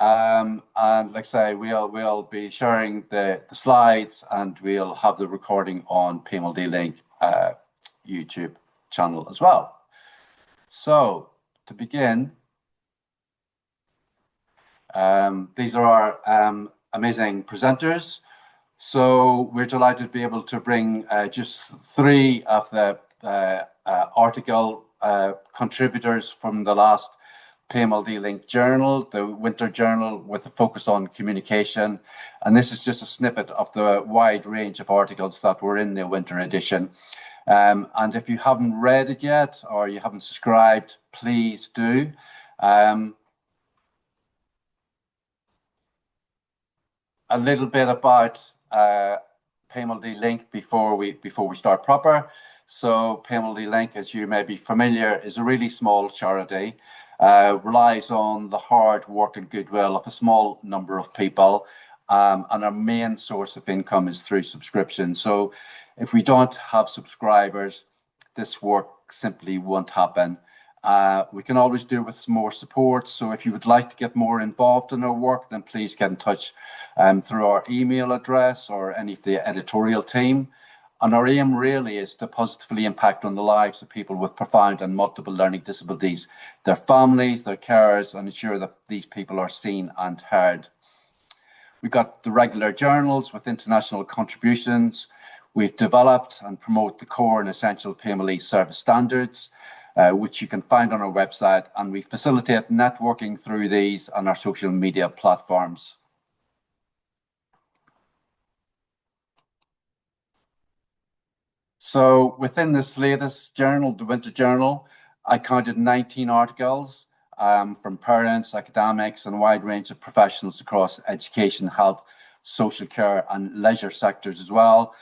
And like I say, we'll be sharing the slides, and we'll have the recording on PMLD Link YouTube channel as well. So to begin, these are our amazing presenters. So we're delighted to be able to bring just three of the article contributors from the last PMLD Link journal, the winter journal, with a focus on communication. And this is just a snippet of the wide range of articles that were in the winter edition. And if you haven't read it yet, or you haven't subscribed, please do. A little bit about PMLD Link before we start proper. So PMLD Link, as you may be familiar, is a really small charity, relies on the hard work and goodwill of a small number of people, and our main source of income is through subscription. So if we don't have subscribers, this work simply won't happen. We can always do with more support. So if you would like to get more involved in our work, then please get in touch through our email address or any of the editorial team. And our aim really is to positively impact on the lives of people with profound and multiple learning disabilities, their families, their carers, and ensure that these people are seen and heard. We've got the regular journals with international contributions. We've developed and promote the core and essential PMLE service standards, which you can find on our website, and we facilitate networking through these on our social media platforms. So within this latest journal, the winter journal, I counted 19 articles from parents, academics, and a wide range of professionals across education, health, social care, and leisure sectors as well,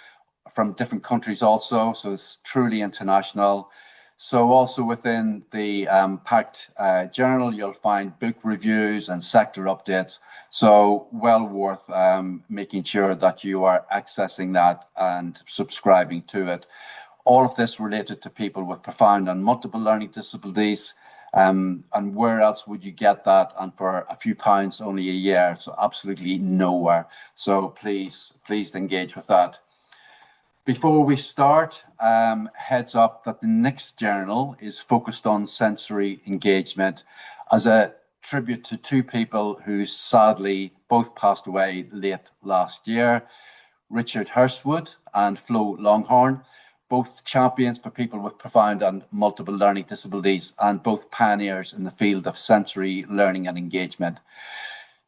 from different countries also. So it's truly international. So also within the packed journal, you'll find book reviews and sector updates. So well worth making sure that you are accessing that and subscribing to it. All of this related to people with profound and multiple learning disabilities. And where else would you get that? And for a few pounds only a year, so absolutely nowhere. So please engage with that. Before we start, heads up that the next journal is focused on sensory engagement as a tribute to two people who sadly both passed away late last year, Richard Hurstwood and Flo Longhorn, both champions for people with profound and multiple learning disabilities and both pioneers in the field of sensory learning and engagement.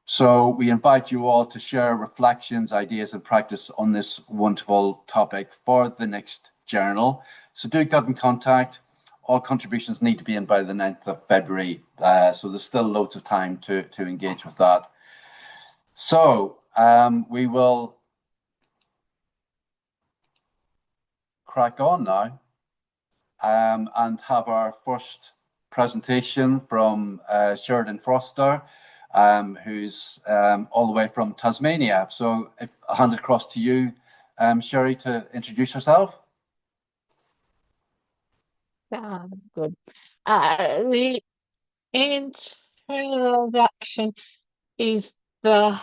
So we invite you all to share reflections, ideas, and practice on this wonderful topic for the next journal. So do get in contact. All contributions need to be in by the 9th of February. So there's still loads of time to engage with that. So we will crack on now and have our first presentation from Sheridan Forster, who's all the way from Tasmania. So if I hand it across to you, Sherry, to introduce yourself. Good. The introduction is the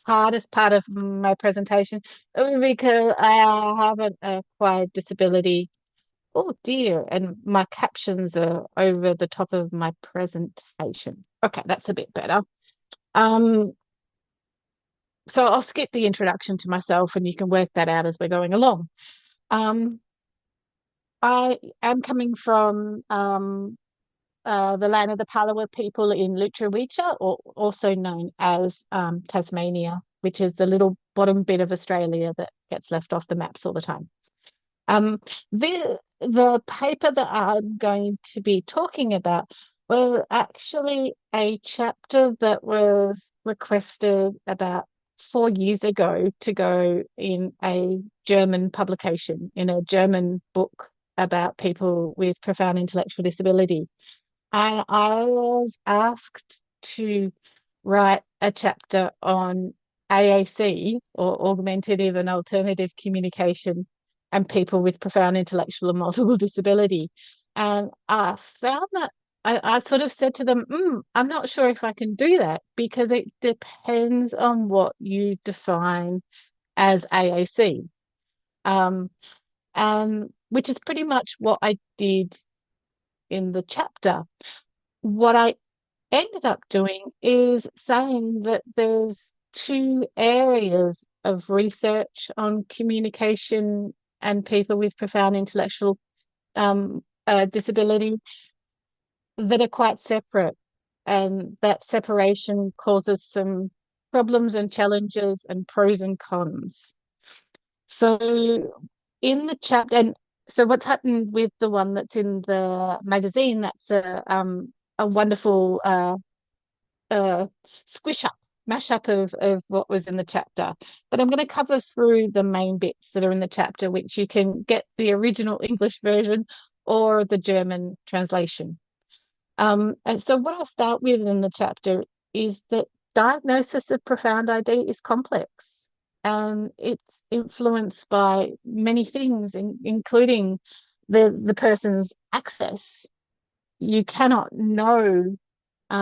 hardest part of my presentation because I have an acquired disability. Oh dear, and my captions are over the top of my presentation. Okay, that's a bit better. So I'll skip the introduction to myself and you can work that out as we're going along. I am coming from the land of the Palawa people in Lutruwita, or also known as Tasmania, which is the little bottom bit of Australia that gets left off the maps all the time. The paper that I'm going to be talking about was actually a chapter that was requested about 4 years ago to go in a German publication, in a German book about people with profound intellectual disability. And I was asked to write a chapter on AAC, or augmentative and alternative communication, and people with profound intellectual and multiple disability. And I found that I sort of said to them, I'm not sure if I can do that because it depends on what you define as AAC. Um, and which is pretty much what I did in the chapter. What I ended up doing is saying that there's two areas of research on communication and people with profound intellectual disability that are quite separate, and that separation causes some problems and challenges and pros and cons. So in the chapter, and so what's happened with the one that's in the magazine, that's a wonderful uh, squish up, mash up of what was in the chapter. But I'm going to cover through the main bits that are in the chapter, which you can get the original English version or the German translation. And so what I'll start with in the chapter is that diagnosis of profound ID is complex, and it's influenced by many things, including the person's access. You cannot know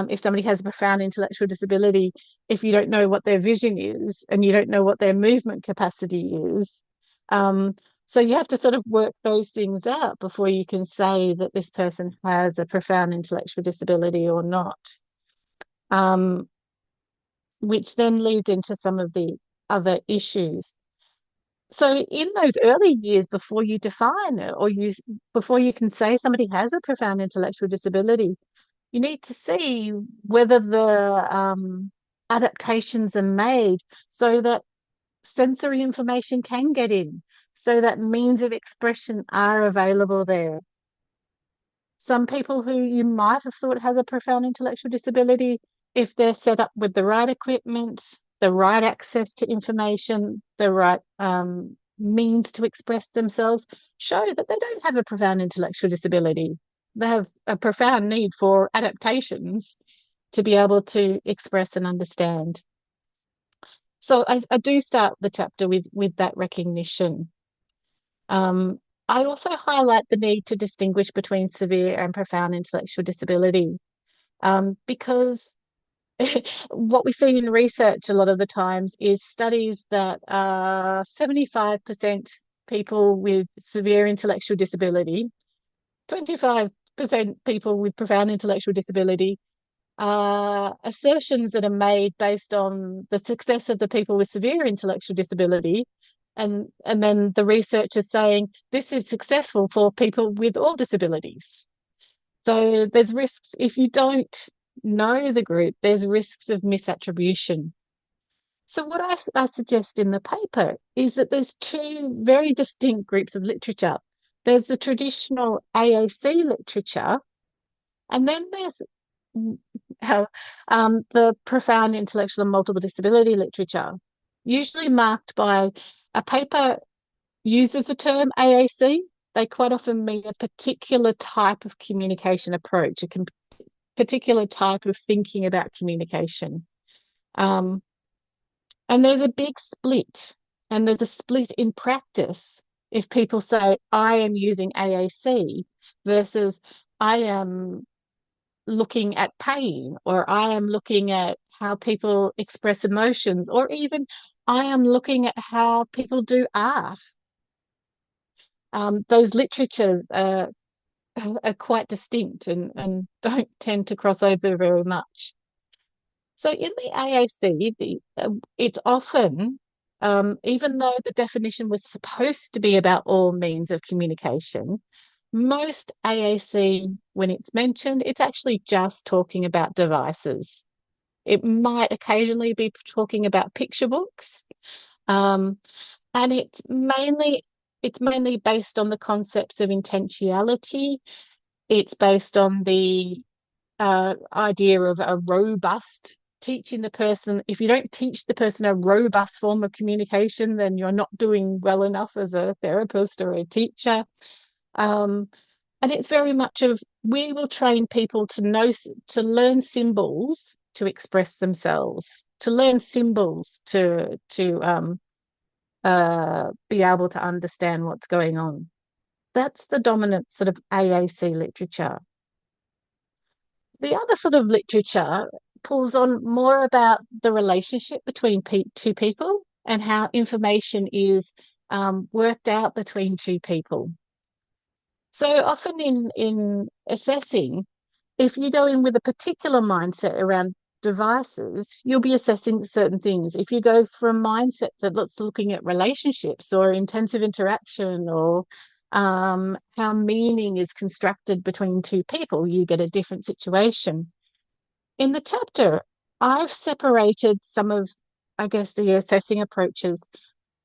if somebody has a profound intellectual disability if you don't know what their vision is and you don't know what their movement capacity is. Um, so you have to sort of work those things out before you can say that this person has a profound intellectual disability or not, um, which then leads into some of the other issues. So in those early years before you define it or before you can say somebody has a profound intellectual disability, you need to see whether the adaptations are made so that sensory information can get in, so that means of expression are available there. Some people who you might have thought has a profound intellectual disability, if they're set up with the right equipment, the right access to information, the right means to express themselves, show that they don't have a profound intellectual disability. They have a profound need for adaptations to be able to express and understand. So I do start the chapter with that recognition. Um, I also highlight the need to distinguish between severe and profound intellectual disability, because what we see in research a lot of the times is studies that 75% people with severe intellectual disability, 25% people with profound intellectual disability, assertions that are made based on the success of the people with severe intellectual disability, and then the research is saying this is successful for people with all disabilities. So there's risks if you don't know the group, there's risks of misattribution. So what I suggest in the paper is that there's two very distinct groups of literature. There's the traditional AAC literature, and then there's how the profound intellectual and multiple disability literature, usually marked by a paper uses the term AAC. They quite often mean a particular type of communication approach, particular type of thinking about communication. Um, and there's a big split, and there's a split in practice if people say, I am using AAC versus I am looking at pain, or I am looking at how people express emotions, or even I am looking at how people do art. Those literatures are quite distinct and don't tend to cross over very much. So in the AAC, it's often, even though the definition was supposed to be about all means of communication, most AAC, when it's mentioned, it's actually just talking about devices. It might occasionally be talking about picture books, um, and it's mainly based on the concepts of intentionality. It's based on the idea of a robust teaching the person. If you don't teach the person a robust form of communication, then you're not doing well enough as a therapist or a teacher. Um, and it's very much of we will train people to learn symbols to express themselves, to learn symbols to be able to understand what's going on. That's the dominant sort of AAC literature. the other sort of literature pulls on more about the relationship between two people and how information is worked out between two people. So often in assessing, if you go in with a particular mindset around devices, you'll be assessing certain things. If you go for a mindset that's looking at relationships or intensive interaction or how meaning is constructed between two people, you get a different situation. In the chapter, I've separated some of, I guess, the assessing approaches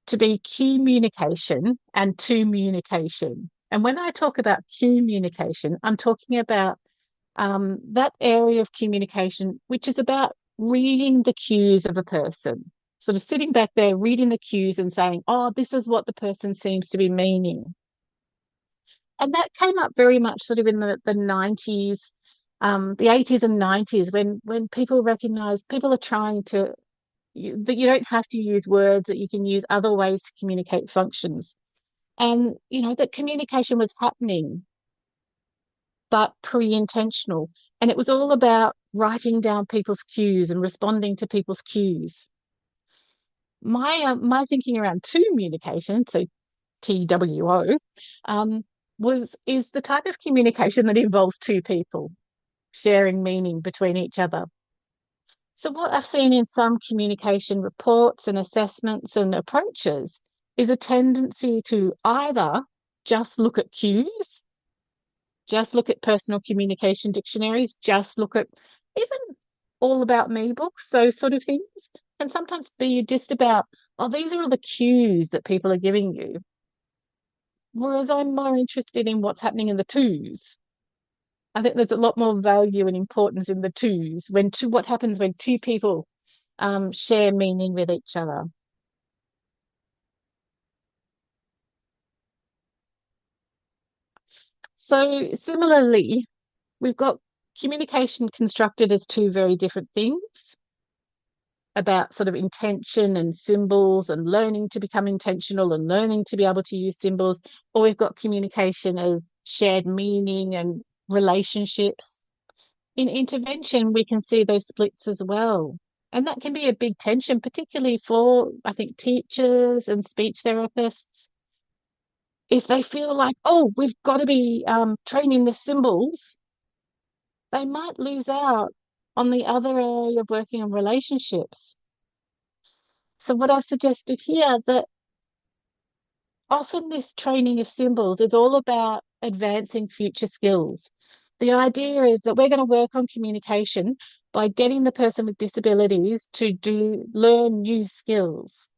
to be communication and communication. And when I talk about communication, I'm talking about that area of communication, which is about reading the cues of a person, sort of sitting back there, reading the cues and saying, oh, this is what the person seems to be meaning. And that came up very much sort of in the 90s, the 80s and 90s, when people recognize people are trying to, that you don't have to use words, that you can use other ways to communicate functions. And, that communication was happening but pre-intentional. And it was all about writing down people's cues and responding to people's cues. My thinking around communication, so TWO, is the type of communication that involves two people sharing meaning between each other. So what I've seen in some communication reports and assessments and approaches is a tendency to either just look at cues, just look at personal communication dictionaries, just look at even all about me books, those sort of things, and sometimes be just about, oh, these are all the cues that people are giving you. Whereas I'm more interested in what's happening in the twos. I think there's a lot more value and importance in the twos what happens when two people share meaning with each other. So similarly, we've got communication constructed as two very different things about sort of intention and symbols and learning to become intentional and learning to be able to use symbols, or we've got communication as shared meaning and relationships. In intervention, we can see those splits as well. And that can be a big tension, particularly for, I think, teachers and speech therapists. If they feel like, oh, we've got to be training the symbols, they might lose out on the other area of working on relationships. So what I've suggested here, that often this training of symbols is all about advancing future skills. The idea is that we're going to work on communication by getting the person with disabilities to learn new skills.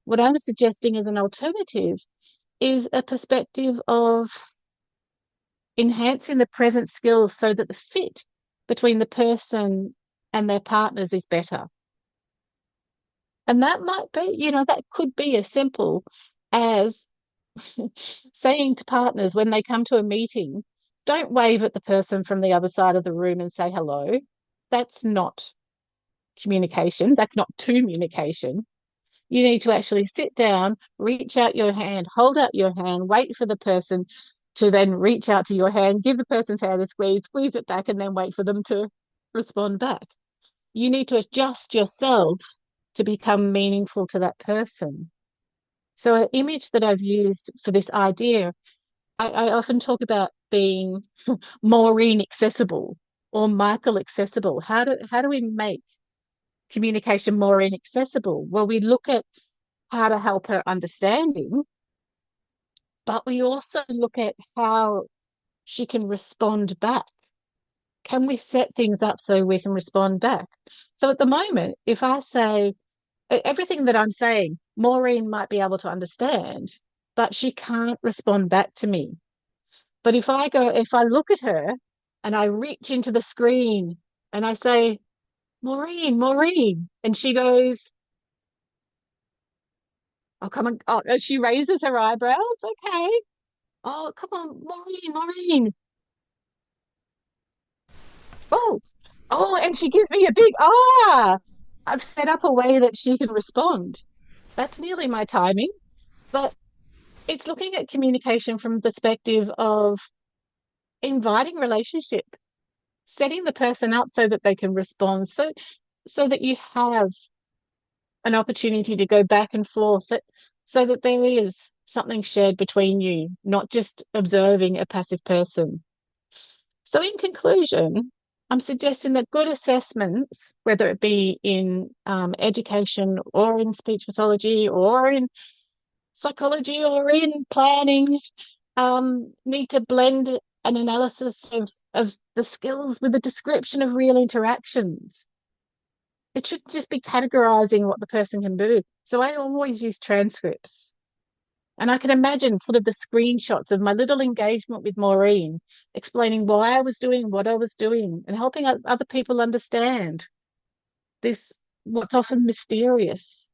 What I'm suggesting as an alternative is a perspective of enhancing the present skills so that the fit between the person and their partners is better. And that might be, that could be as simple as saying to partners when they come to a meeting, don't wave at the person from the other side of the room and say hello. That's not communication. That's not communication. You need to actually sit down, reach out your hand, hold out your hand, wait for the person to then reach out to your hand, give the person's hand a squeeze it back, and then wait for them to respond back. You need to adjust yourself to become meaningful to that person. So, an image that I've used for this idea, I often talk about being Maureen accessible or Michael accessible. How do we make communication more inaccessible? Well, we look at how to help her understanding, but we also look at how she can respond back. Can we set things up so we can respond back? So at the moment, if I say everything that I'm saying, Maureen might be able to understand, but she can't respond back to me. But if I look at her and I reach into the screen and I say, Maureen, Maureen, and she goes, oh, come on. Oh, she raises her eyebrows. Okay. Oh, come on, Maureen, Maureen. Oh, oh, and she gives me a big ah. I've set up a way that she can respond. That's nearly my timing, but it's looking at communication from the perspective of inviting relationship. setting the person up so that they can respond, so that you have an opportunity to go back and forth, so that there is something shared between you, not just observing a passive person. So, in conclusion, I'm suggesting that good assessments, whether it be in education or in speech pathology or in psychology or in planning, need to blend an analysis of the skills with a description of real interactions. It should just be categorizing what the person can do. So I always use transcripts. And I can imagine sort of the screenshots of my little engagement with Maureen, explaining why I was doing what I was doing and helping other people understand this, what's often mysterious.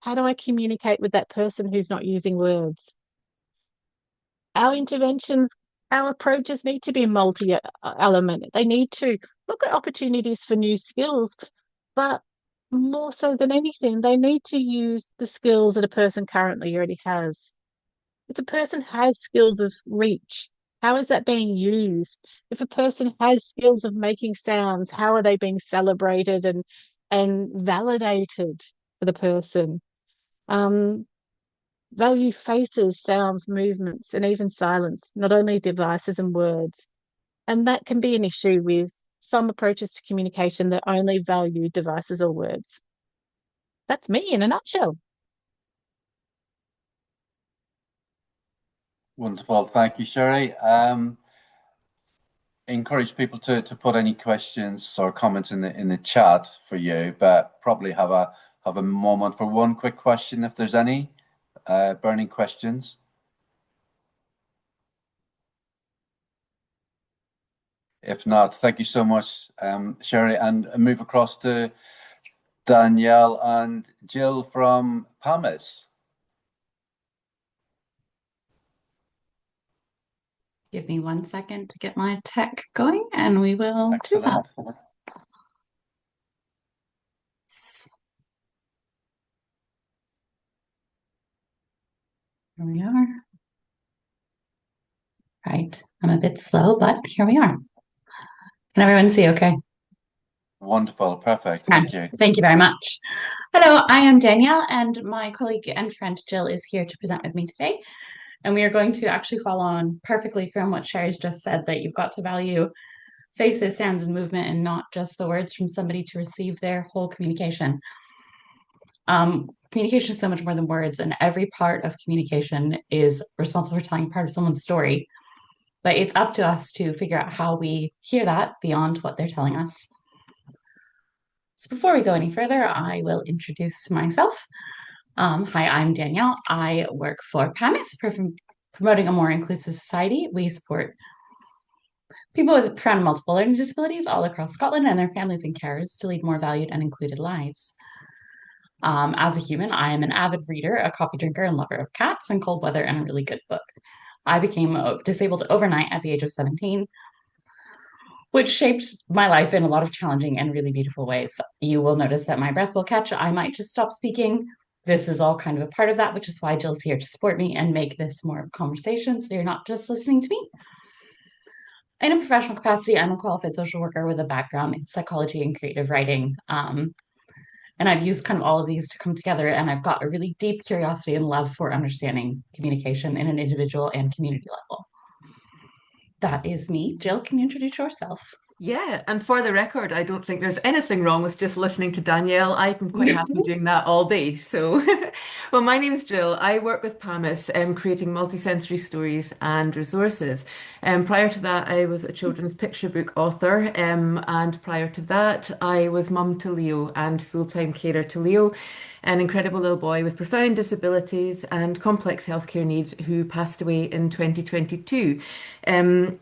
How do I communicate with that person who's not using words? Our interventions, our approaches need to be multi-element. They need to look at opportunities for new skills, but more so than anything, they need to use the skills that a person currently already has. If a person has skills of reach, how is that being used? If a person has skills of making sounds, how are they being celebrated and validated for the person? Um, Value faces, sounds, movements, and even silence, not only devices and words. And that can be an issue with some approaches to communication that only value devices or words. That's me in a nutshell. Wonderful. Thank you, Sherry. Encourage people to put any questions or comments in the chat for you, but probably have a moment for one quick question if there's any burning questions. If not, thank you so much, Sherry, and move across to Danielle and Jill from PAMIS. Give me 1 second to get my tech going and we will do that. Here we are. Right, I'm a bit slow, but here we are. Can everyone see okay? Wonderful, perfect, thank you. Thank you very much. Hello, I am Danielle, and my colleague and friend Jill is here to present with me today. And we are going to actually follow on perfectly from what Sherry's just said, that you've got to value faces, sounds, and movement, and not just the words from somebody to receive their whole communication. Communication is so much more than words, and every part of communication is responsible for telling part of someone's story. But it's up to us to figure out how we hear that beyond what they're telling us. So before we go any further, I will introduce myself. Hi, I'm Danielle. I work for PAMIS, promoting a more inclusive society. We support people with profound multiple learning disabilities all across Scotland and their families and carers to lead more valued and included lives. As a human, I am an avid reader, a coffee drinker, and lover of cats and cold weather and a really good book. I became disabled overnight at the age of 17, which shaped my life in a lot of challenging and really beautiful ways. You will notice that my breath will catch. I might just stop speaking. This is all kind of a part of that, which is why Jill's here to support me and make this more of a conversation so you're not just listening to me. In a professional capacity, I'm a qualified social worker with a background in psychology and creative writing. And I've used kind of all of these to come together, and I've got a really deep curiosity and love for understanding communication in an individual and community level. That is me. Jill, can you introduce yourself? Yeah, and for the record, I don't think there's anything wrong with just listening to Danielle. I'm quite happy doing that all day. So, well, my name is Jill. I work with PAMIS, creating multisensory stories and resources. Prior to that, I was a children's picture book author. And prior to that, I was mum to Leo and full-time carer to Leo, an incredible little boy with profound disabilities and complex healthcare needs who passed away in 2022.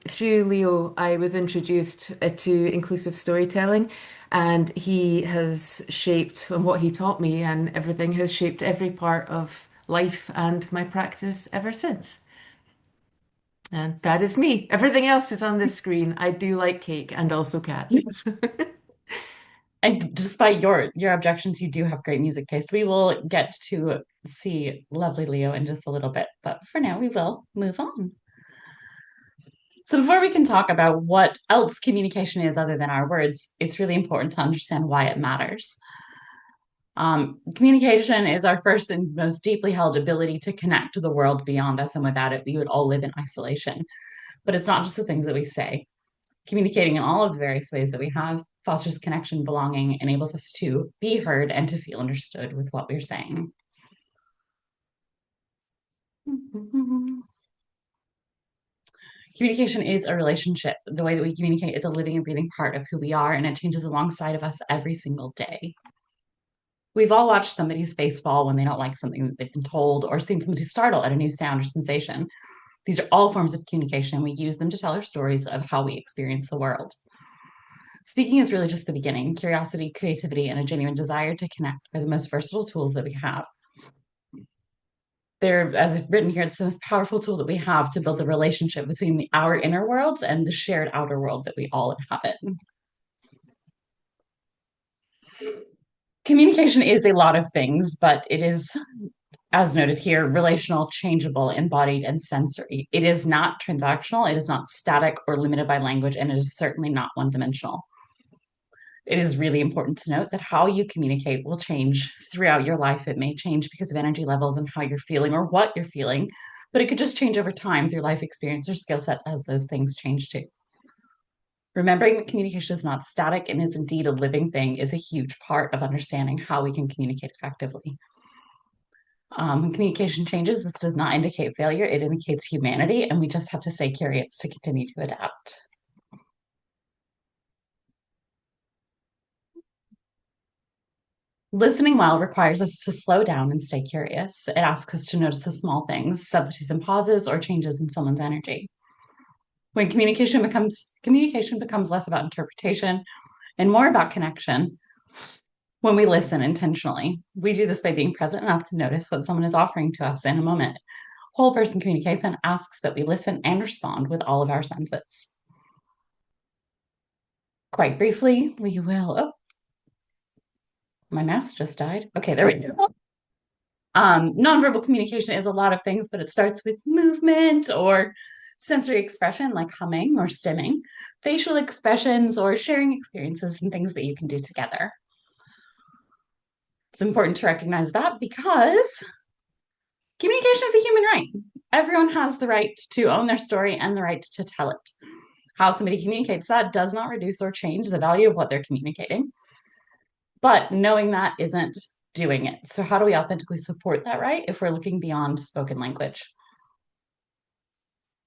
Through Leo, I was introduced to inclusive storytelling, and he has shaped, and what he taught me and everything has shaped every part of life and my practice ever since. And that is me. Everything else is on the screen. I do like cake and also cats. And despite your objections, you do have great music taste. We will get to see lovely Leo in just a little bit, but for now we will move on. So before we can talk about what else communication is other than our words, it's really important to understand why it matters. Communication is our first and most deeply held ability to connect to the world beyond us, and without it, we would all live in isolation. But it's not just the things that we say. Communicating in all of the various ways that we have fosters connection, belonging, enables us to be heard and to feel understood with what we're saying. Communication is a relationship. The way that we communicate is a living and breathing part of who we are, and it changes alongside of us every single day. We've all watched somebody's face fall when they don't like something that they've been told, or seen somebody startle at a new sound or sensation. These are all forms of communication. We use them to tell our stories of how we experience the world. Speaking is really just the beginning. Curiosity, creativity, and a genuine desire to connect are the most versatile tools that we have. They're, as written here, it's the most powerful tool that we have to build the relationship between our inner worlds and the shared outer world that we all inhabit. Communication is a lot of things, but it is, as noted here, relational, changeable, embodied, and sensory. It is not transactional, it is not static or limited by language, and it is certainly not one-dimensional. It is really important to note that how you communicate will change throughout your life. It may change because of energy levels and how you're feeling or what you're feeling, but it could just change over time through life experience or skill sets as those things change too. Remembering that communication is not static and is indeed a living thing is a huge part of understanding how we can communicate effectively. When communication changes, this does not indicate failure, it indicates humanity, and we just have to stay curious to continue to adapt. Listening well requires us to slow down and stay curious. It asks us to notice the small things, subtleties and pauses, or changes in someone's energy. When communication becomes less about interpretation and more about connection, when we listen intentionally, we do this by being present enough to notice what someone is offering to us in a moment. Whole person communication asks that we listen and respond with all of our senses. Quite briefly, we will, oh, my mouse just died. Okay, there we go. Nonverbal communication is a lot of things, but it starts with movement or sensory expression like humming or stimming, facial expressions, or sharing experiences and things that you can do together. It's important to recognize that because communication is a human right. Everyone has the right to own their story and the right to tell it. How somebody communicates that does not reduce or change the value of what they're communicating. But knowing that isn't doing it. So how do we authentically support that right if we're looking beyond spoken language?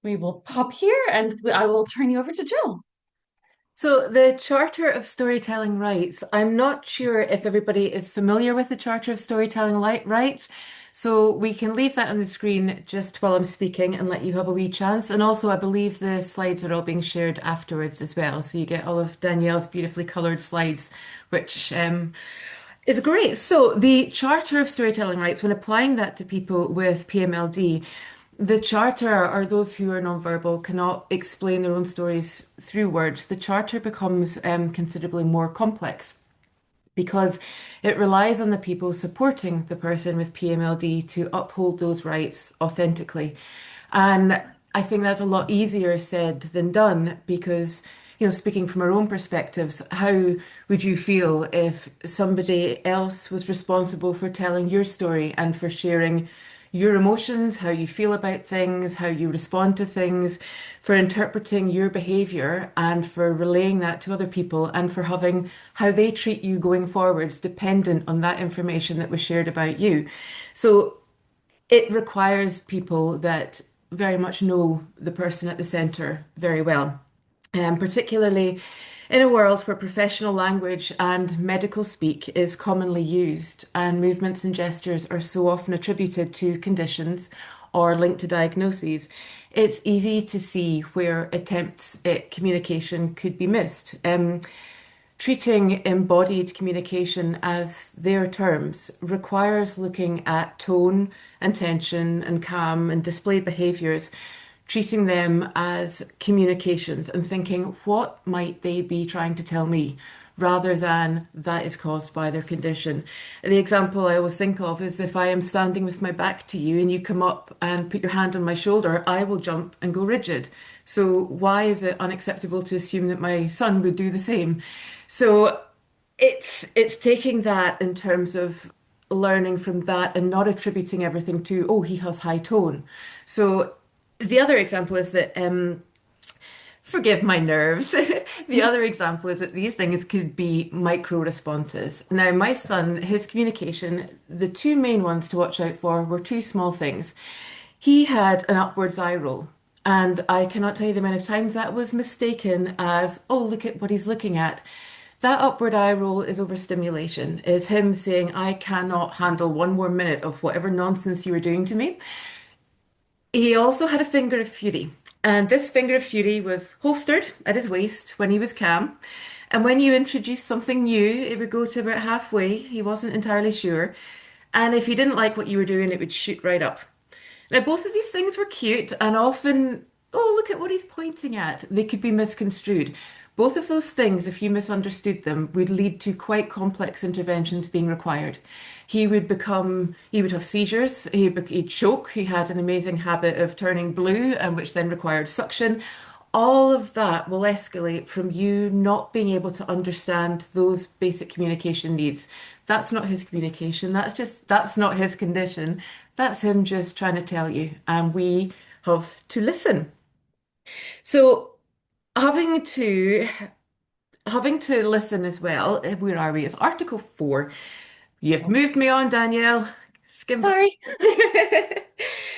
We will pop here and I will turn you over to Jill. So the Charter of Storytelling Rights, I'm not sure if everybody is familiar with the Charter of Storytelling Rights, so we can leave that on the screen just while I'm speaking and let you have a wee chance. And also, I believe the slides are all being shared afterwards as well, so you get all of Danielle's beautifully coloured slides, which is great. So the Charter of Storytelling Rights, when applying that to people with PMLD, the Charter, or those who are nonverbal, cannot explain their own stories through words. The Charter becomes considerably more complex because it relies on the people supporting the person with PMLD to uphold those rights authentically. And I think that's a lot easier said than done because, speaking from our own perspectives, how would you feel if somebody else was responsible for telling your story and for sharing your emotions, how you feel about things, how you respond to things, for interpreting your behavior and for relaying that to other people and for having how they treat you going forwards dependent on that information that was shared about you. So it requires people that very much know the person at the centre very well. Particularly in a world where professional language and medical speak is commonly used and movements and gestures are so often attributed to conditions or linked to diagnoses, it's easy to see where attempts at communication could be missed. Treating embodied communication as their terms requires looking at tone and tension and calm and displayed behaviours, treating them as communications and thinking, what might they be trying to tell me? rather than that is caused by their condition. The example I always think of is if I am standing with my back to you and you come up and put your hand on my shoulder, I will jump and go rigid. So why is it unacceptable to assume that my son would do the same? So it's taking that in terms of learning from that and not attributing everything to, oh, he has high tone. So the other example is that forgive my nerves. The other example is that these things could be micro responses. Now, my son, his communication, the two main ones to watch out for were two small things. He had an upwards eye roll. And I cannot tell you the amount of times that was mistaken as, oh, look at what he's looking at. That upward eye roll is overstimulation, is him saying, I cannot handle one more minute of whatever nonsense you were doing to me. He also had a finger of fury, and this finger of fury was holstered at his waist when he was calm. And when you introduced something new, it would go to about halfway. He wasn't entirely sure. And if he didn't like what you were doing, it would shoot right up. Now, both of these things were cute and often, oh, look at what he's pointing at. They could be misconstrued. Both of those things, if you misunderstood them, would lead to quite complex interventions being required. He would have seizures, he'd choke, he had an amazing habit of turning blue, and which then required suction. All of that will escalate from you not being able to understand those basic communication needs. That's not his communication, that's not his condition. That's him just trying to tell you, and we have to listen. So having to listen as well. Where are we? It's Article 4. You've moved me on, Danielle. Skim. Sorry.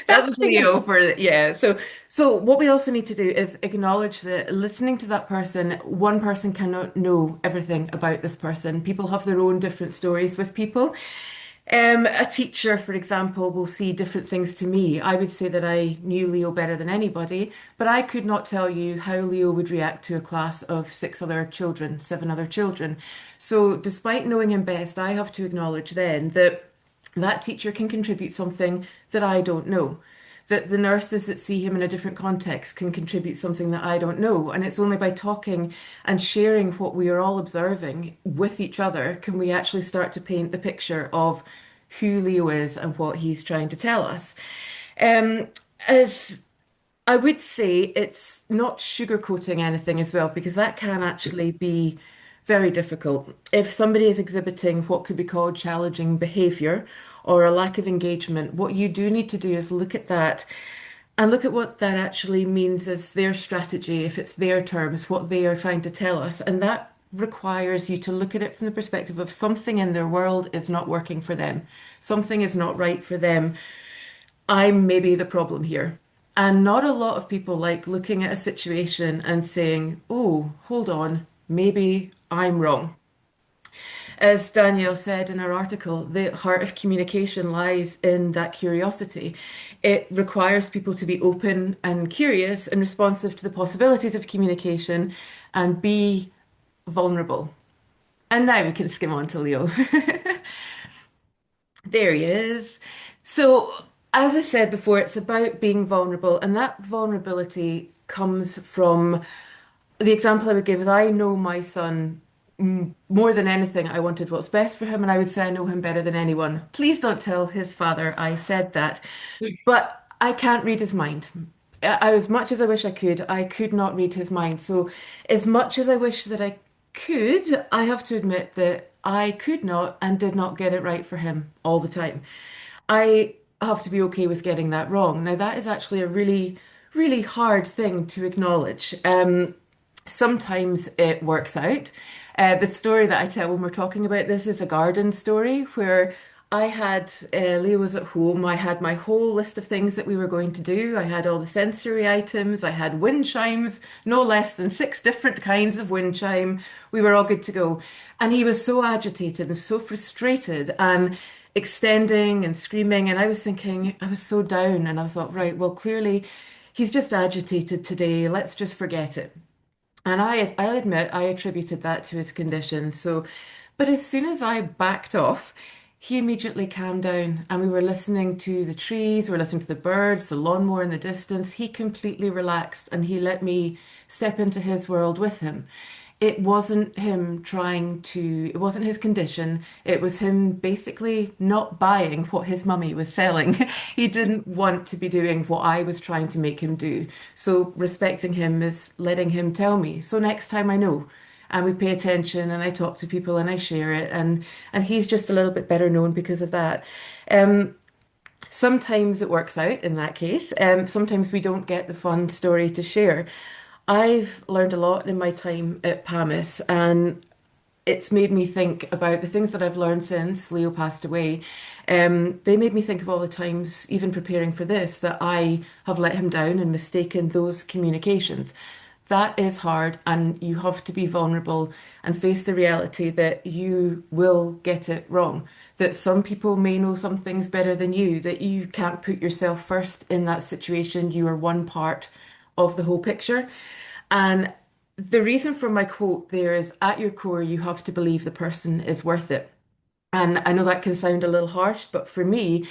That was fingers. Leo for yeah. So what we also need to do is acknowledge that listening to that person, one person cannot know everything about this person. People have their own different stories with people. A teacher, for example, will see different things to me. I would say that I knew Leo better than anybody, but I could not tell you how Leo would react to a class of 7 other children. So despite knowing him best, I have to acknowledge then that that teacher can contribute something that I don't know. That the nurses that see him in a different context can contribute something that I don't know. And it's only by talking and sharing what we are all observing with each other can we actually start to paint the picture of who Leo is and what he's trying to tell us. As I would say, it's not sugarcoating anything as well, because that can actually be very difficult. If somebody is exhibiting what could be called challenging behavior or a lack of engagement, what you do need to do is look at that and look at what that actually means as their strategy, if it's their terms, what they are trying to tell us. And that requires you to look at it from the perspective of something in their world is not working for them. Something is not right for them. I'm maybe the problem here. And not a lot of people like looking at a situation and saying, oh, hold on, maybe I'm wrong. As Danielle said in her article, the heart of communication lies in that curiosity. It requires people to be open and curious and responsive to the possibilities of communication and be vulnerable. And now we can skim on to Leo. There he is. So, as I said before, it's about being vulnerable, and that vulnerability comes from the example I would give is I know my son more than anything. I wanted what's best for him, and I would say I know him better than anyone. Please don't tell his father I said that, but I can't read his mind. As much as I wish I could not read his mind. So, as much as I wish that I could, I have to admit that I could not and did not get it right for him all the time. I have to be okay with getting that wrong. Now, that is actually a really, really hard thing to acknowledge. Sometimes it works out. The story that I tell when we're talking about this is a garden story where I had, Leo was at home, I had my whole list of things that we were going to do. I had all the sensory items, I had wind chimes, no less than 6 different kinds of wind chime. We were all good to go. And he was so agitated and so frustrated and extending and screaming. And I was thinking, I was so down. And I thought, right, well, clearly he's just agitated today. Let's just forget it. And I'll admit I attributed that to his condition. So, but as soon as I backed off, he immediately calmed down and we were listening to the trees, we were listening to the birds, the lawnmower in the distance. He completely relaxed and he let me step into his world with him. it wasn't him it wasn't his condition. It was him basically not buying what his mummy was selling. He didn't want to be doing what I was trying to make him do. So respecting him is letting him tell me. So next time I know. And we pay attention and I talk to people and I share it and he's just a little bit better known because of that. Um, Sometimes it works out in that case. Sometimes we don't get the fun story to share. I've learned a lot in my time at PAMIS, and it's made me think about the things that I've learned since Leo passed away. They made me think of all the times, even preparing for this, that I have let him down and mistaken those communications. That is hard, and you have to be vulnerable and face the reality that you will get it wrong. That some people may know some things better than you, that you can't put yourself first in that situation. You are one part of the whole picture. And the reason for my quote there is at your core, you have to believe the person is worth it. And I know that can sound a little harsh, but for me,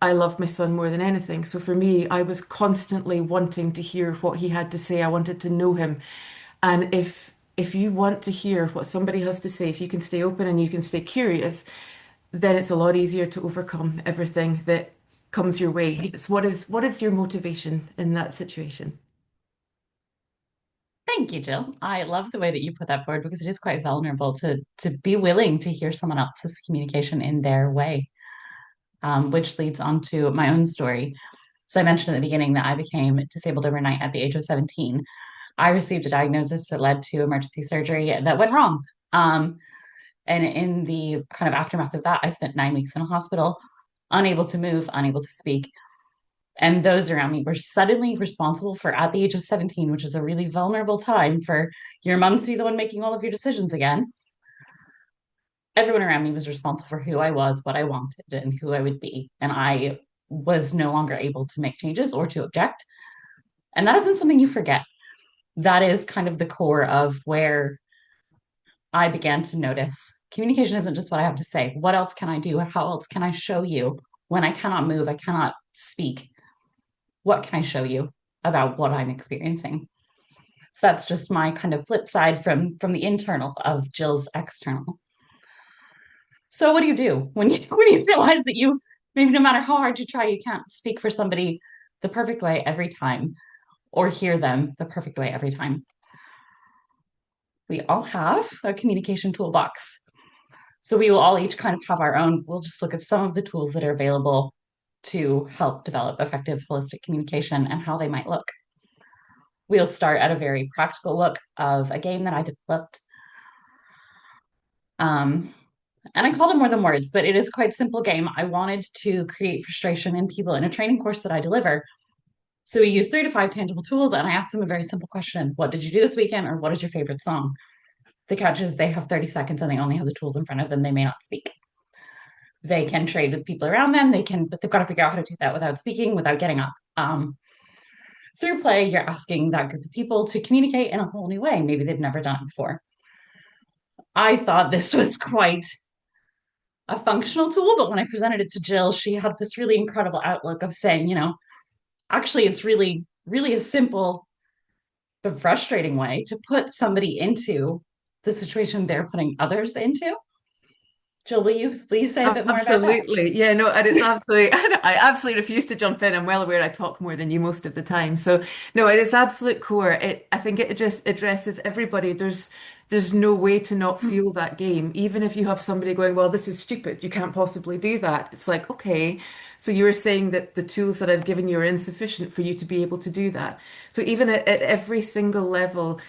I love my son more than anything. So for me, I was constantly wanting to hear what he had to say. I wanted to know him. And if you want to hear what somebody has to say, if you can stay open and you can stay curious, then it's a lot easier to overcome everything that comes your way. It's what is your motivation in that situation? Thank you, Jill. I love the way that you put that forward because it is quite vulnerable to be willing to hear someone else's communication in their way, which leads on to my own story. So I mentioned at the beginning that I became disabled overnight at the age of 17. I received a diagnosis that led to emergency surgery that went wrong. Um, and in the kind of aftermath of that, I spent 9 weeks in a hospital, unable to move, unable to speak. And those around me were suddenly responsible for, at the age of 17, which is a really vulnerable time for your mom to be the one making all of your decisions again. Everyone around me was responsible for who I was, what I wanted, and who I would be. And I was no longer able to make changes or to object. And that isn't something you forget. That is kind of the core of where I began to notice communication isn't just what I have to say. What else can I do? How else can I show you when I cannot move? I cannot speak. What can I show you about what I'm experiencing? So that's just my kind of flip side from the internal of Jill's external. So what do you do when you when you realize that you maybe no matter how hard you try, you can't speak for somebody the perfect way every time or hear them the perfect way every time? We all have a communication toolbox. So we will all each kind of have our own. We'll just look at some of the tools that are available to help develop effective holistic communication and how they might look. We'll start at a very practical look of a game that I developed. And I called it More Than Words, but it is quite a simple game. I wanted to create frustration in people in a training course that I deliver. So we use 3 to 5 tangible tools, and I asked them a very simple question. What did you do this weekend, or what is your favorite song? The catch is they have 30 seconds and they only have the tools in front of them. They may not speak. They can trade with people around them. But they've got to figure out how to do that without speaking, without getting up. Through play, you're asking that group of people to communicate in a whole new way. Maybe they've never done it before. I thought this was quite a functional tool, but when I presented it to Jill, she had this really incredible outlook of saying, actually, it's really, really a simple but frustrating way to put somebody into the situation they're putting others into. Jill, will you say a bit more about that? Absolutely. Yeah, no, and it's absolutely, I absolutely refuse to jump in. I'm well aware I talk more than you most of the time. So no, it is absolute core. I think it just addresses everybody. There's no way to not feel that game. Even if you have somebody going, well, this is stupid. You can't possibly do that. It's like, okay, so you were saying that the tools that I've given you are insufficient for you to be able to do that. So even at every single level,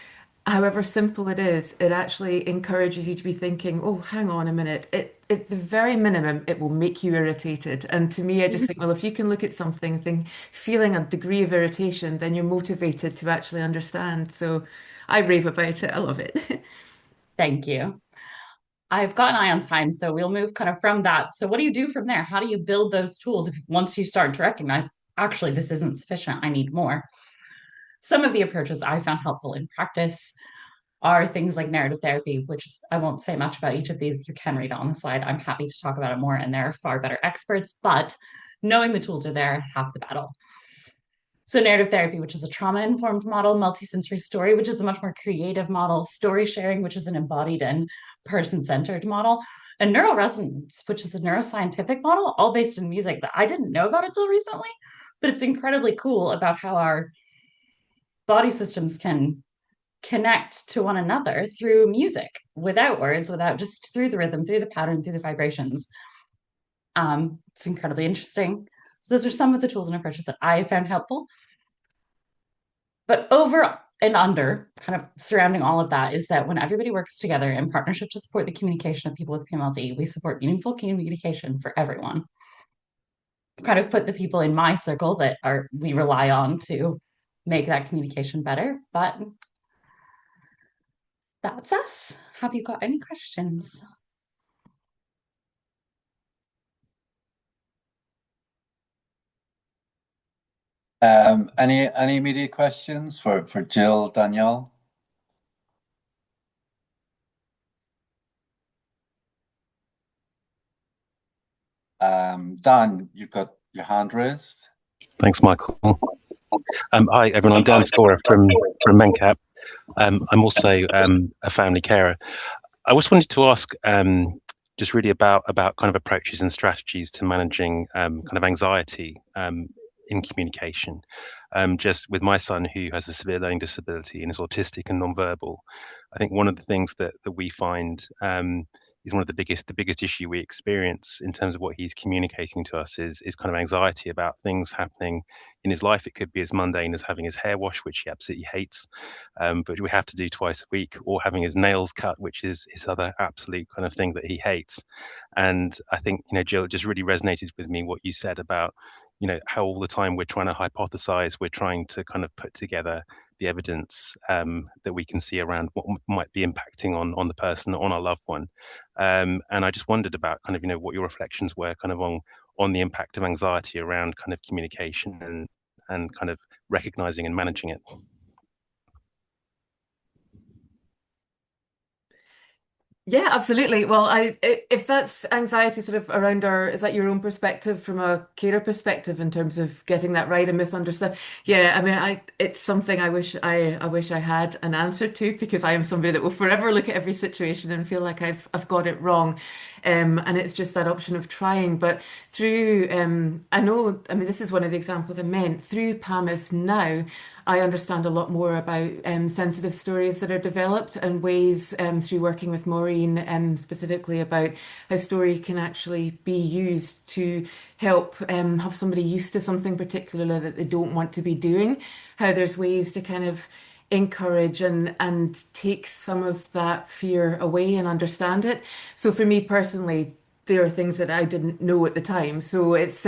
however simple it is, it actually encourages you to be thinking, oh, hang on a minute. At the very minimum, it will make you irritated. And to me, I just think, well, if you can look at something, think, feeling a degree of irritation, then you're motivated to actually understand. So I rave about it. I love it. Thank you. I've got an eye on time, so we'll move kind of from that. So what do you do from there? How do you build those tools if once you start to recognize, actually, this isn't sufficient, I need more? Some of the approaches I found helpful in practice are things like narrative therapy, which I won't say much about each of these. You can read it on the slide. I'm happy to talk about it more, and there are far better experts, but knowing the tools are there, half the battle. So narrative therapy, which is a trauma-informed model, multisensory story, which is a much more creative model, story sharing, which is an embodied and person-centered model, and neural resonance, which is a neuroscientific model, all based in music that I didn't know about until recently, but it's incredibly cool about how our body systems can connect to one another through music, without words, without just through the rhythm, through the pattern, through the vibrations. It's incredibly interesting. So those are some of the tools and approaches that I found helpful. But over and under, kind of surrounding all of that, is that when everybody works together in partnership to support the communication of people with PMLD, we support meaningful communication for everyone. Kind of put the people in my circle that we rely on to make that communication better. But that's us. Have you got any questions? Any immediate questions for Jill, Danielle? Dan, you've got your hand raised. Thanks, Michael. Hi, everyone. I'm Dan Scorer from Mencap. I'm also a family carer. I just wanted to ask just really about kind of approaches and strategies to managing kind of anxiety in communication. Just with my son, who has a severe learning disability and is autistic and nonverbal, I think one of the things that we find is one of the biggest issue we experience in terms of what he's communicating to us is kind of anxiety about things happening in his life. It could be as mundane as having his hair washed, which he absolutely hates, but we have to do twice a week, or having his nails cut, which is his other absolute kind of thing that he hates. And I think, Jill, it just really resonated with me what you said about, how all the time we're trying to hypothesize, we're trying to kind of put together the evidence that we can see around what might be impacting on the person, on our loved one. And I just wondered about kind of, what your reflections were kind of on the impact of anxiety around kind of communication and kind of recognizing and managing it. Yeah, absolutely. Well, if that's anxiety sort of around is that your own perspective from a carer perspective in terms of getting that right and misunderstood? Yeah, I mean, it's something I wish I had an answer to, because I am somebody that will forever look at every situation and feel like I've got it wrong. And it's just that option of trying. But through, I mean, this is one of the examples I meant, through PAMIS now, I understand a lot more about sensitive stories that are developed, and ways through working with Maureen specifically about how story can actually be used to help have somebody used to something particularly that they don't want to be doing. How there's ways to kind of encourage and take some of that fear away and understand it. So for me personally, there are things that I didn't know at the time. So it's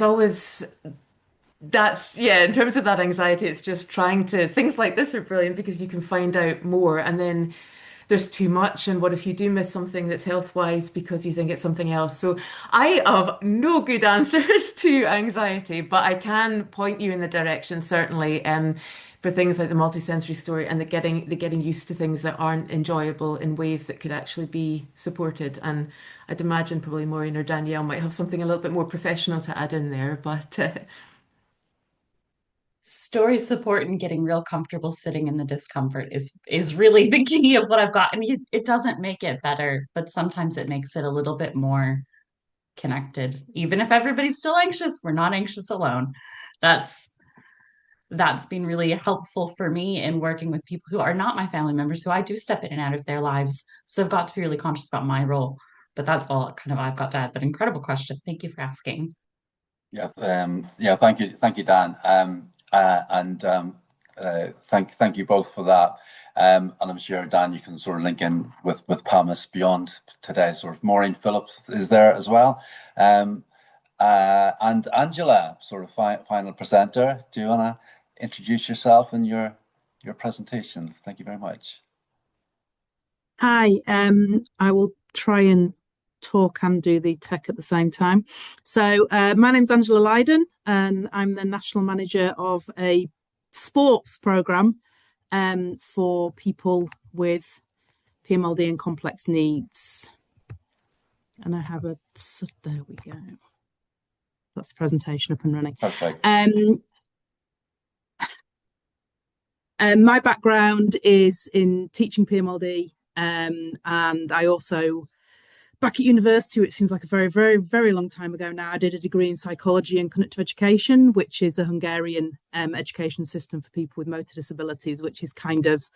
always in terms of that anxiety, it's just things like this are brilliant because you can find out more, and then there's too much. And what if you do miss something that's health wise because you think it's something else? So I have no good answers to anxiety, but I can point you in the direction, certainly, for things like the multisensory story and the getting used to things that aren't enjoyable in ways that could actually be supported. And I'd imagine probably Maureen or Danielle might have something a little bit more professional to add in there, but Story support and getting real comfortable sitting in the discomfort is really the key of what I've got. And it doesn't make it better, but sometimes it makes it a little bit more connected. Even if everybody's still anxious, we're not anxious alone. That's been really helpful for me in working with people who are not my family members, who I do step in and out of their lives. So I've got to be really conscious about my role. But that's all kind of I've got to add. But incredible question. Thank you for asking. Yeah, thank you, Dan. Thank you both for that. And I'm sure, Dan, you can sort of link in with PAMIS beyond today. Sort of Maureen Phillips is there as well. And Angela, sort of final presenter. Do you want to introduce yourself and your presentation? Thank you very much. Hi, I will try and talk and do the tech at the same time. So my name's Angela Lydon, and I'm the National Manager of a sports programme for people with PMLD and complex needs. And I have there we go. That's the presentation up and running. Perfect. My background is in teaching PMLD, and I also, back at university, which seems like a very, very, very long time ago now, I did a degree in psychology and cognitive education, which is a Hungarian education system for people with motor disabilities, which is kind of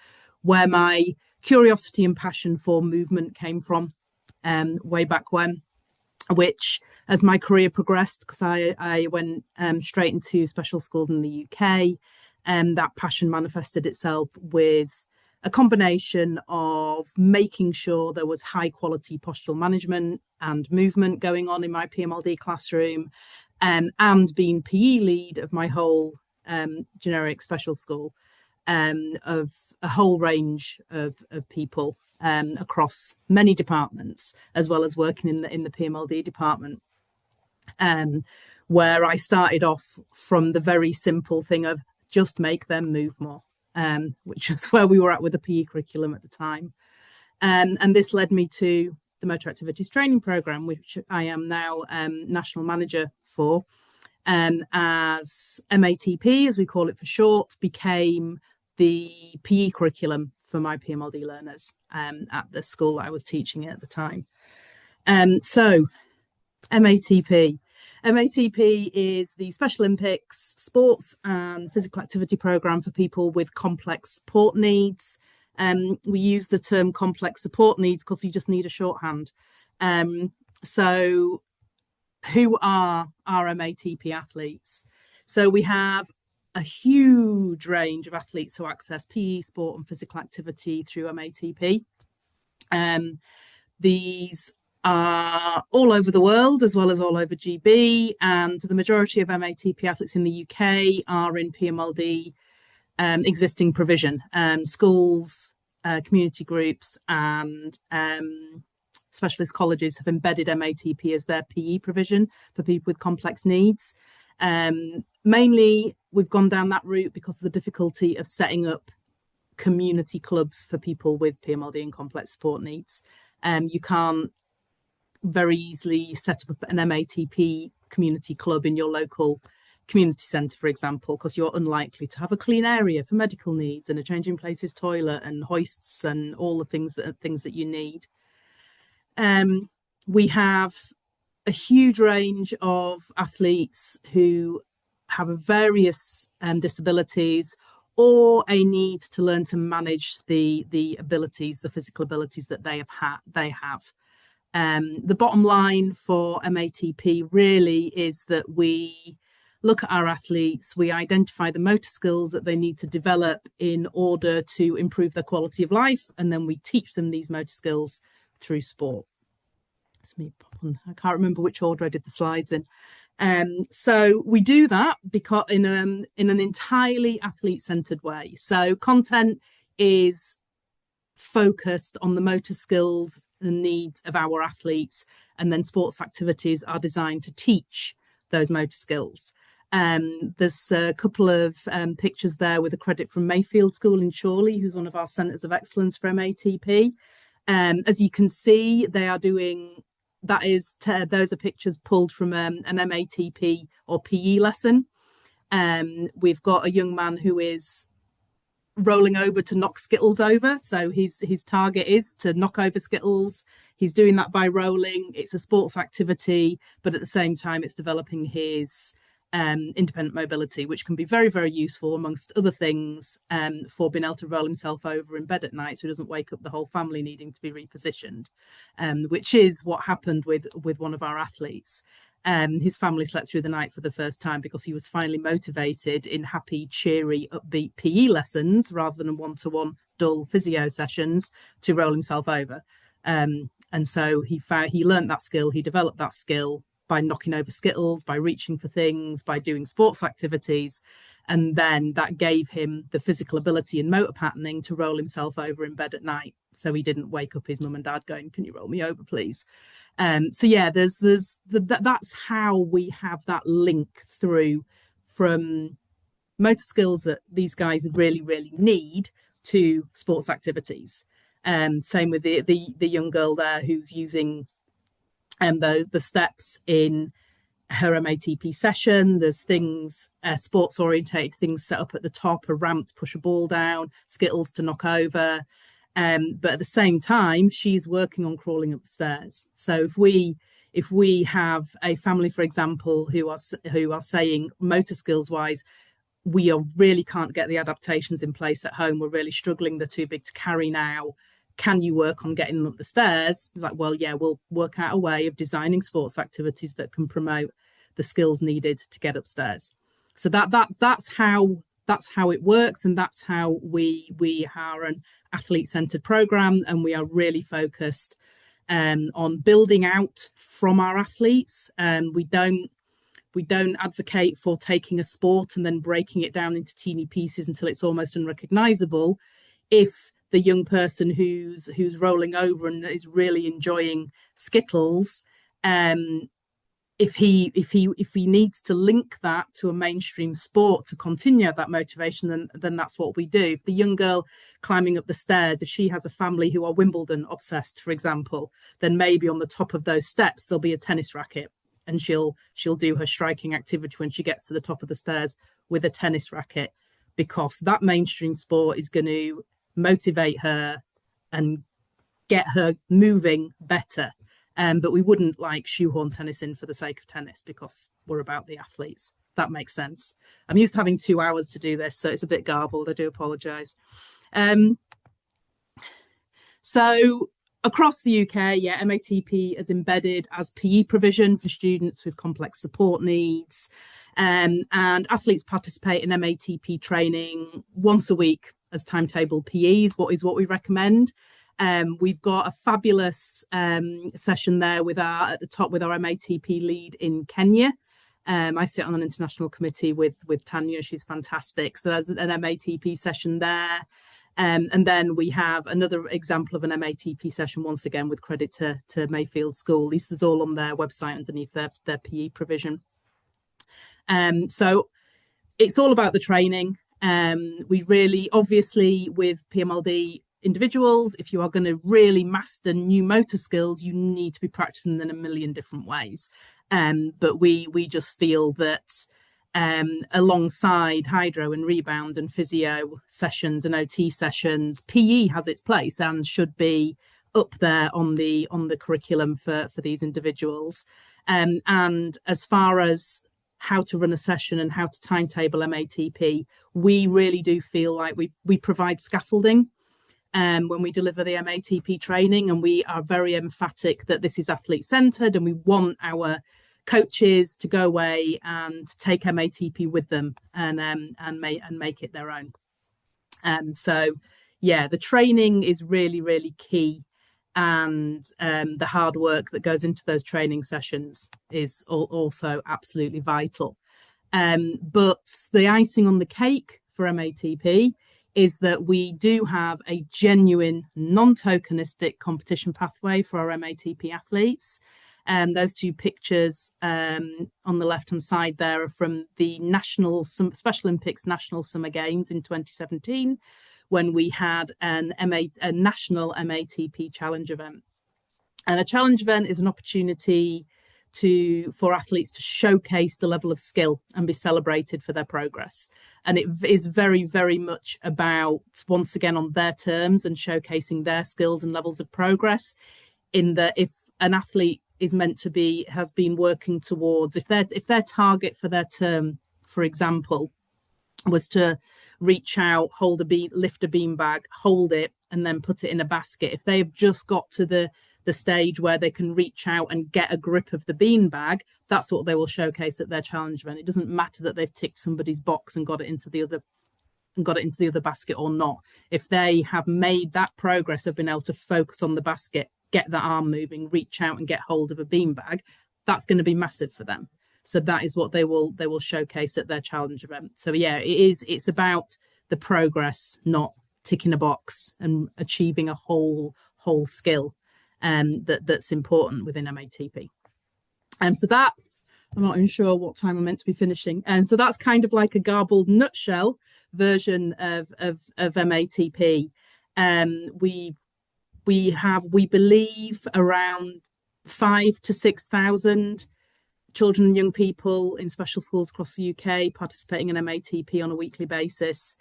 where my curiosity and passion for movement came from way back when, which as my career progressed, because I went straight into special schools in the UK, that passion manifested itself with a combination of making sure there was high quality postural management and movement going on in my PMLD classroom, and being PE lead of my whole generic special school, of a whole range of people across many departments, as well as working in the PMLD department, where I started off from the very simple thing of just make them move more, which is where we were at with the PE curriculum at the time. And this led me to the Motor Activities Training Programme, which I am now National Manager for, as MATP, as we call it for short, became the PE curriculum for my PMLD learners at the school that I was teaching at the time. So MATP. MATP is the Special Olympics sports and physical activity programme for people with complex support needs. We use the term complex support needs because you just need a shorthand. So who are our MATP athletes? So we have a huge range of athletes who access PE, sport and physical activity through MATP. These are all over the world as well as all over GB, and the majority of MATP athletes in the UK are in PMLD existing provision. Schools, community groups and specialist colleges have embedded MATP as their PE provision for people with complex needs. Mainly, we've gone down that route because of the difficulty of setting up community clubs for people with PMLD and complex support needs. You can't very easily set up an MATP community club in your local community centre, for example, because you're unlikely to have a clean area for medical needs and a changing places toilet and hoists and all the things that you need. We have a huge range of athletes who have various disabilities or a need to learn to manage the abilities, the physical abilities that they have. The bottom line for MATP really is that we look at our athletes, we identify the motor skills that they need to develop in order to improve their quality of life, and then we teach them these motor skills through sport. It's me, I can't remember which order I did the slides in. So we do that because in an entirely athlete-centered way. So content is focused on the motor skills and needs of our athletes, and then sports activities are designed to teach those motor skills. There's a couple of pictures there with a credit from Mayfield School in Chorley, who's one of our centres of excellence for MATP. As you can see, they are doing, those are pictures pulled from an MATP or PE lesson. We've got a young man who is rolling over to knock Skittles over. So his target is to knock over Skittles. He's doing that by rolling. It's a sports activity, but at the same time, it's developing his independent mobility, which can be very, very useful amongst other things for being able to roll himself over in bed at night so he doesn't wake up the whole family needing to be repositioned, which is what happened with one of our athletes. His family slept through the night for the first time because he was finally motivated in happy, cheery, upbeat PE lessons rather than one-to-one dull physio sessions to roll himself over. And so he learned that skill, he developed that skill by knocking over Skittles, by reaching for things, by doing sports activities. And then that gave him the physical ability and motor patterning to roll himself over in bed at night. So he didn't wake up his mum and dad going, "Can you roll me over, please?" So yeah, that's how we have that link through from motor skills that these guys really, really need to sports activities. Same with the young girl there who's using the steps in her MATP session. There's things, sports orientated things set up at the top, a ramp to push a ball down, skittles to knock over. But at the same time, she's working on crawling up the stairs. So if we have a family, for example, who are saying motor skills wise, we really can't get the adaptations in place at home. We're really struggling. They're too big to carry now. Can you work on getting them up the stairs? Like, well, yeah, we'll work out a way of designing sports activities that can promote the skills needed to get upstairs. So that's how it works, and that's how we are an athlete-centered program, and we are really focused on building out from our athletes. We don't advocate for taking a sport and then breaking it down into teeny pieces until it's almost unrecognizable. If the young person who's rolling over and is really enjoying skittles, if he needs to link that to a mainstream sport to continue that motivation, then that's what we do. If the young girl climbing up the stairs, if she has a family who are Wimbledon obsessed, for example, then maybe on the top of those steps there'll be a tennis racket, and she'll do her striking activity when she gets to the top of the stairs with a tennis racket, because that mainstream sport is going to motivate her and get her moving better. But we wouldn't like shoehorn tennis in for the sake of tennis, because we're about the athletes. That makes sense. I'm used to having 2 hours to do this, so it's a bit garbled. I do apologise. So across the UK, MATP is embedded as PE provision for students with complex support needs. And athletes participate in MATP training once a week as timetable PEs, what we recommend. We've got a fabulous session there at the top with our MATP lead in Kenya. I sit on an international committee with Tanya. She's fantastic. So there's an MATP session there. And then we have another example of an MATP session, once again, with credit to Mayfield School. This is all on their website underneath their PE provision. So it's all about the training. We really, obviously, with PMLD individuals, if you are going to really master new motor skills, you need to be practicing them in a million different ways. But we just feel that alongside hydro and rebound and physio sessions and OT sessions, PE has its place and should be up there on the curriculum for these individuals. And as far as how to run a session and how to timetable MATP, we really do feel like we provide scaffolding when we deliver the MATP training, and we are very emphatic that this is athlete-centred, and we want our coaches to go away and take MATP with them and make it their own. So yeah, the training is really, really key, and the hard work that goes into those training sessions is also absolutely vital. But the icing on the cake for MATP is that we do have a genuine non-tokenistic competition pathway for our MATP athletes. Those two pictures on the left-hand side there are from the Special Olympics National Summer Games in 2017, when we had a national MATP challenge event. And a challenge event is an opportunity for athletes to showcase the level of skill and be celebrated for their progress. And it is very, very much about, once again, on their terms and showcasing their skills and levels of progress, in that if an athlete has been working towards, if their target for their term, for example, was to reach out, lift a beanbag, hold it, and then put it in a basket. If they've just got to the stage where they can reach out and get a grip of the beanbag, that's what they will showcase at their challenge event. It doesn't matter that they've ticked somebody's box and got it into the other basket or not. If they have made that progress of being able to focus on the basket, get the arm moving, reach out and get hold of a beanbag, that's going to be massive for them. So that is what they will showcase at their challenge event. So yeah, it's about the progress, not ticking a box and achieving a whole skill that's important within MATP. So that, I'm not even sure what time I'm meant to be finishing. And so that's kind of like a garbled nutshell version of MATP. We believe around 5,000 to 6,000 children and young people in special schools across the UK participating in MATP on a weekly basis.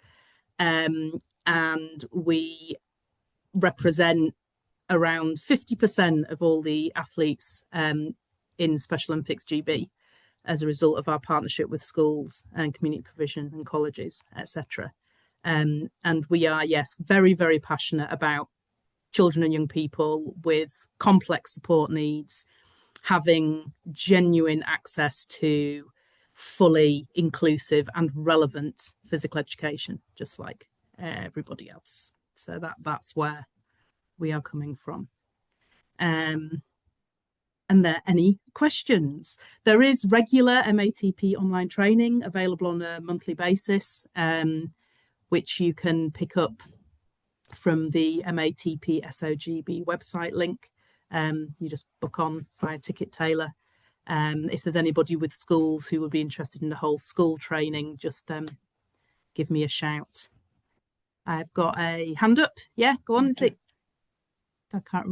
And we represent around 50% of all the athletes in Special Olympics GB as a result of our partnership with schools and community provision and colleges, etc. And we are, yes, very, very passionate about children and young people with complex support needs, having genuine access to fully inclusive and relevant physical education, just like everybody else. So that's where we are coming from. And there any questions? There is regular MATP online training available on a monthly basis, which you can pick up from the MATP SOGB website link. You just book on via Ticket Tailor. If there's anybody with schools who would be interested in the whole school training, just give me a shout. I've got a hand up. Yeah, go on. Is it? I can't.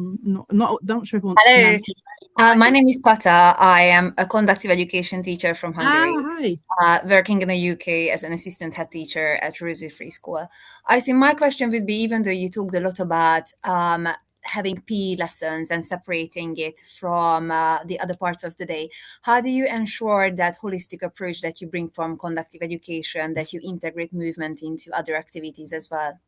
Not sure if I want to pronounce it. My name is Kata. I am a conductive education teacher from Hungary, working in the UK as an assistant head teacher at Roseville Free School. I think my question would be, even though you talked a lot about having PE lessons and separating it from the other parts of the day, how do you ensure that holistic approach that you bring from conductive education, that you integrate movement into other activities as well?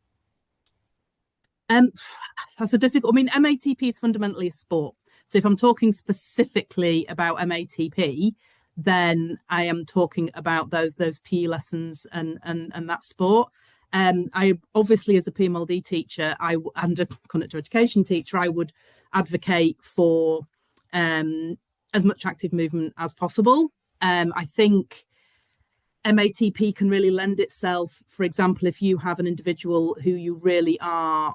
That's a difficult. I mean, MATP is fundamentally a sport. So if I'm talking specifically about MATP, then I am talking about those PE lessons and that sport. I obviously, as a PMLD teacher, and a conductive education teacher, I would advocate for as much active movement as possible. I think MATP can really lend itself, for example, if you have an individual who you really are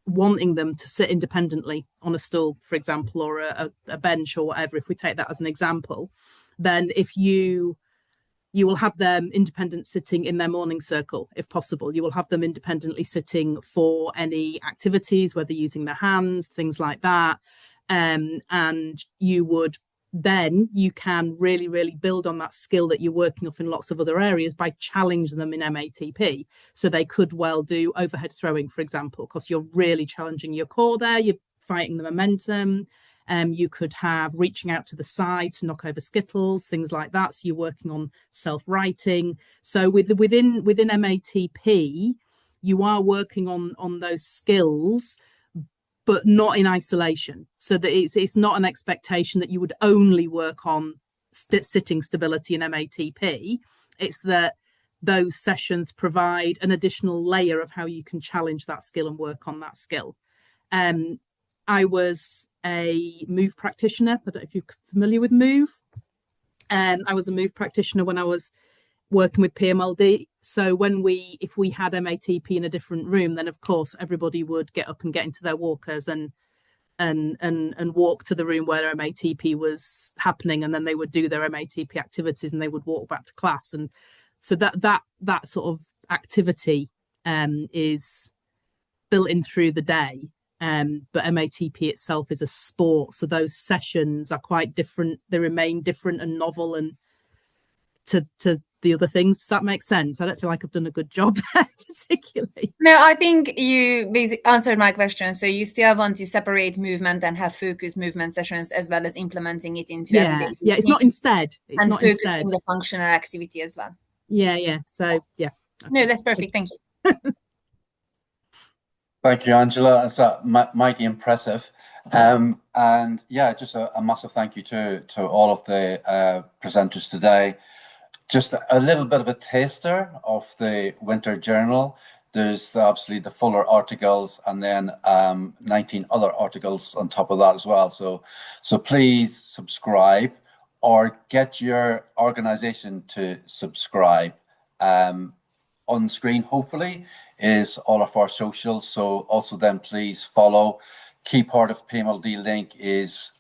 wanting them to sit independently on a stool, for example, or a bench or whatever, if we take that as an example, then if you will have them independent sitting in their morning circle, if possible. You will have them independently sitting for any activities, whether using their hands, things like that. And you can really, really build on that skill that you're working off in lots of other areas by challenging them in MATP. So they could well do overhead throwing, for example, because you're really challenging your core there. You're fighting the momentum. You could have reaching out to the side to knock over skittles, things like that. So you're working on self-righting. So within MATP, you are working on those skills, but not in isolation. So that it's not an expectation that you would only work on sitting stability in MATP. It's that those sessions provide an additional layer of how you can challenge that skill and work on that skill. I was a move practitioner. I don't know if you're familiar with move. I was a move practitioner when I was working with PMLD. So if we had MATP in a different room, then of course everybody would get up and get into their walkers and walk to the room where MATP was happening, and then they would do their MATP activities and they would walk back to class. And so that sort of activity is built in through the day. But MATP itself is a sport, so those sessions are quite different. They remain different and novel and to the other things. Does that make sense? I don't feel like I've done a good job there particularly. No, I think you basically answered my question. So you still want to separate movement and have focused movement sessions as well as implementing it into everyday. Yeah, it's not instead. It's and not focus instead. on the functional activity as well. Yeah. So yeah. Okay. No, that's perfect. Thank you. Thank you, Angela. It's mighty impressive. And yeah, just a massive thank you to all of the presenters today. Just a little bit of a taster of the winter journal. There's obviously the fuller articles and then 19 other articles on top of that as well. So please subscribe or get your organization to subscribe. On the screen, hopefully, is all of our socials. So also then please follow. Key part of PMLD Link is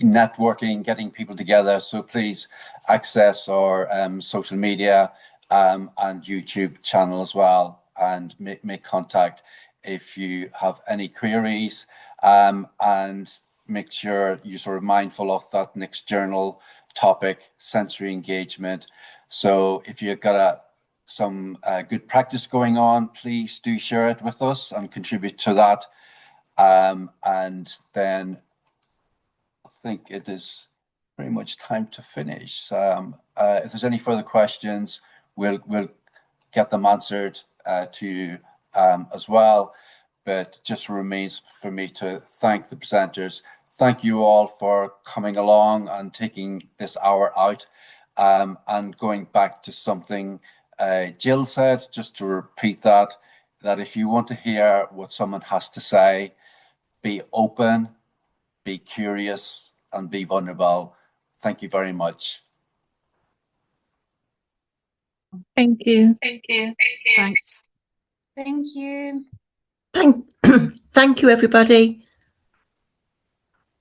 networking, getting people together. So please access our social media and YouTube channel as well, and make contact if you have any queries, and make sure you're sort of mindful of that next journal topic, sensory engagement. So if you've got some good practice going on, please do share it with us and contribute to that. And then I think it is pretty much time to finish. If there's any further questions, we'll get them answered to you as well. But just remains for me to thank the presenters. Thank you all for coming along and taking this hour out. And going back to something Jill said, just to repeat that if you want to hear what someone has to say, be open, be curious, and be vulnerable. Thank you very much. Thank you. Thank you. Thanks. Thank you. Thank you, everybody.